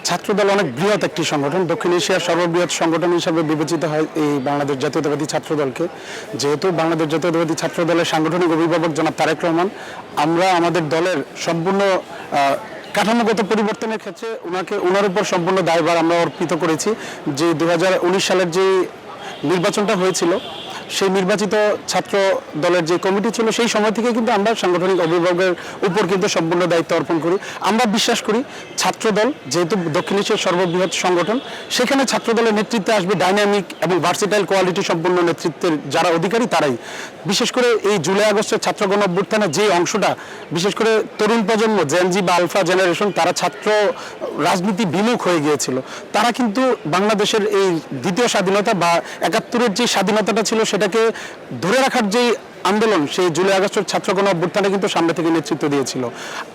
ছাত্রদল অনেক বৃহৎ একটি সংগঠন, দক্ষিণ এশিয়ার সর্ববৃহৎ সংগঠন হিসাবে বিবেচিত হয় এই বাংলাদেশ জাতীয়তাবাদী ছাত্রদলকে। যেহেতু বাংলাদেশ জাতীয়তাবাদী ছাত্রদলের সাংগঠনিক অভিভাবক জনাব তারেক রহমান, আমরা আমাদের দলের সম্পূর্ণ কাঠামোগত পরিবর্তনের ক্ষেত্রে ওনার উপর সম্পূর্ণ দায়ভার আমরা অর্পিত করেছি। যে 2019 সালের যে নির্বাচনটা হয়েছিল, সেই নির্বাচিত ছাত্র দলের যে কমিটি ছিল, সেই সময় থেকে কিন্তু আমরা সাংগঠনিক অভিভাবকের উপর কিন্তু সম্পূর্ণ দায়িত্ব অর্পণ করি। আমরা বিশ্বাস করি ছাত্রদল যেহেতু দক্ষিণ এশিয়ার সর্ববৃহৎ সংগঠন, সেখানে ছাত্রদলের নেতৃত্বে আসবে ডাইনামিক এবং ভার্সিটাইল কোয়ালিটি সম্পন্ন নেতৃত্বের যারা অধিকারী তারাই। বিশেষ করে এই জুলাই আগস্টের ছাত্র গণ অভ্যুত্থানের যে অংশটা, বিশেষ করে তরুণ প্রজন্ম জেনজি বা আলফা জেনারেশন, তারা ছাত্র রাজনীতি বিমুখ হয়ে গিয়েছিল। তারা কিন্তু বাংলাদেশের এই দ্বিতীয় স্বাধীনতা বা 71-এর যে স্বাধীনতাটা ছিল সেটাকে ধরে রাখার যে আন্দোলন, সেই জুলাই আগস্টের ছাত্র গণ অভ্যুত্থানে কিন্তু সামনে থেকে নেতৃত্ব দিয়েছিল।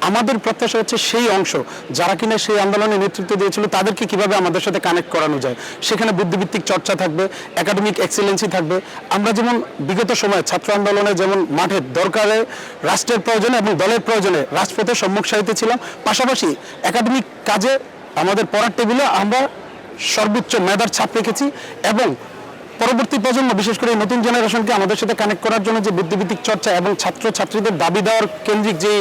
আমাদের প্রত্যাশা হচ্ছে সেই অংশ যারা কিনা সেই আন্দোলনে নেতৃত্ব দিয়েছিল তাদেরকে কিভাবে আমাদের সাথে কানেক্ট করানো যায়। সেখানে বুদ্ধিভিত্তিক চর্চা থাকবে, একাডেমিক এক্সেলেন্সি থাকবে। আমরা যেমন বিগত সময়ে ছাত্র আন্দোলনে যেমন মাঠে দরকারে রাষ্ট্রের প্রয়োজনে এবং দলের প্রয়োজনে রাজপথে সম্মুখ সারিতে ছিলাম, পাশাপাশি একাডেমিক কাজে আমাদের পড়ার টেবিলে আমরা সর্বোচ্চ মেধার ছাপ রেখেছি এবং পরবর্তী প্রজন্ম, বিশেষ করে নতুন জেনারেশনকে আমাদের সাথে কানেক্ট করার জন্য যে বুদ্ধিভিত্তিক চর্চা এবং ছাত্রছাত্রীদের দাবি দেওয়ার কেন্দ্রিক যে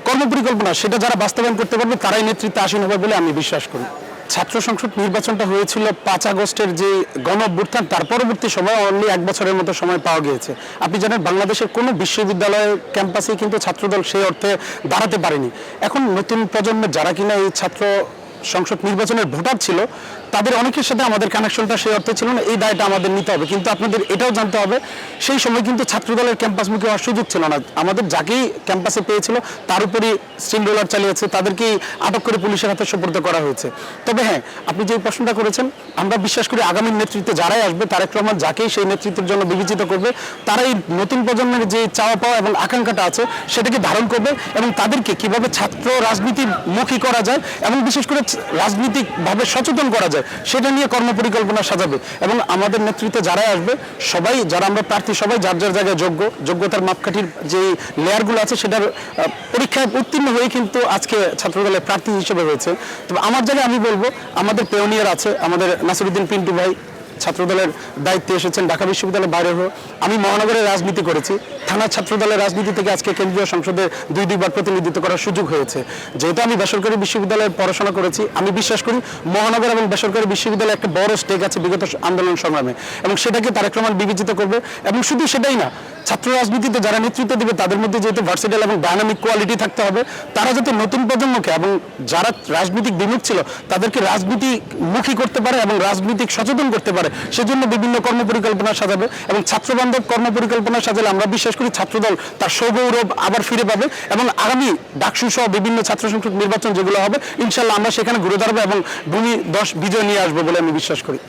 কর্মপরিকল্পনা, সেটা যারা বাস্তবায়ন করতে পারবে তারাই নেতৃত্বে আসীন হবে বলে আমি বিশ্বাস করি। ছাত্র সংসদ নির্বাচনটা হয়েছিল 5 আগস্টের যে গণ অভ্যুত্থান, তার পরবর্তী সময় অনলি 1 বছরের মতো সময় পাওয়া গিয়েছে। আপনি জানেন বাংলাদেশের কোনো বিশ্ববিদ্যালয়ের ক্যাম্পাসে কিন্তু ছাত্রদল সেই অর্থে দাঁড়াতে পারেনি। এখন নতুন প্রজন্মের যারা কিনা এই ছাত্র সংসদ নির্বাচনের ভোটার ছিল, তাদের অনেকের সাথে আমাদের কানেকশনটা সেই অর্থে ছিল না। এই দায়টা আমাদের নিতে হবে, কিন্তু আপনাদের এটাও জানতে হবে সেই সময় কিন্তু ছাত্রদলের ক্যাম্পাসমুখী হওয়ার সুযোগ ছিল না। আমাদের যাকেই ক্যাম্পাসে পেয়েছিল তার উপরই স্টিম রোলার চালিয়েছে, তাদেরকেই আটক করে পুলিশের হাতে সোপর্দ করা হয়েছে। তবে হ্যাঁ, আপনি যে প্রশ্নটা করেছেন, আমরা বিশ্বাস করি আগামী নেতৃত্বে যারাই আসবে, তারেক রহমান যাকেই সেই নেতৃত্বের জন্য বিবেচিত করবে, তারাই নতুন প্রজন্মের যে চাওয়া পাওয়া এবং আকাঙ্ক্ষাটা আছে সেটাকে ধারণ করবে এবং তাদেরকে কিভাবে ছাত্র রাজনীতিমুখী করা যায় এবং বিশেষ করে রাজনীতিকভাবে সচেতন করা যায় সেটা নিয়ে কর্মপরিকল্পনা সাজাবে। এবং আমাদের নেতৃত্বে যারাই আসবে, সবাই যারা আমরা প্রার্থী, সবাই যার যার জায়গায় যোগ্যতার মাপকাঠির যে লেয়ারগুলো আছে সেটার পরীক্ষায় উত্তীর্ণ হয়ে কিন্তু আজকে ছাত্রদলের প্রার্থী হিসেবে হয়েছে। তবে আমার জায়গায় আমি বলবো, আমাদের পেওনিয়ার আছে, আমাদের নাসিরুদ্দিন পিন্টু ভাই ছাত্রদলের দায়িত্বে এসেছেন ঢাকা বিশ্ববিদ্যালয়ের বাইরে হয়ে। আমি মহানগরের রাজনীতি করেছি, থানা ছাত্রদলের রাজনীতি থেকে আজকে কেন্দ্রীয় সংসদে 2-2বার প্রতিনিধিত্ব করার সুযোগ হয়েছে। যেহেতু আমি বেসরকারি বিশ্ববিদ্যালয়ে পড়াশোনা করেছি, আমি বিশ্বাস করি মহানগর এবং বেসরকারি বিশ্ববিদ্যালয়ে একটা বড় স্টেক আছে বিগত আন্দোলন সংগ্রামে, এবং সেটাকে তারেক রহমান বিবেচিত করবে। এবং শুধু সেটাই না, ছাত্র রাজনীতিতে যারা নেতৃত্ব দেবে তাদের মধ্যে যেহেতু ভার্সিটাইল এবং ডায়নামিক কোয়ালিটি থাকতে হবে, তারা যাতে নতুন প্রজন্মকে এবং যারা রাজনীতিক বিমুখ ছিল তাদেরকে রাজনীতিমুখী করতে পারে এবং রাজনীতিক সচেতন করতে পারে, সেজন্য বিভিন্ন কর্মপরিকল্পনা সাজাবে। এবং ছাত্রবান্ধব কর্মপরিকল্পনা সাজালে আমরা বিশ্বাস করি ছাত্রদল তার সৌগৌরব আবার ফিরে পাবে এবং আগামী ডাকসু সহ বিভিন্ন ছাত্র সংসদ নির্বাচন যেগুলো হবে, ইনশাল্লাহ আমরা সেখানে ঘুরে দাঁড়াবো এবং ভূমি 10 বিজয় নিয়ে আসবো বলে আমি বিশ্বাস করি।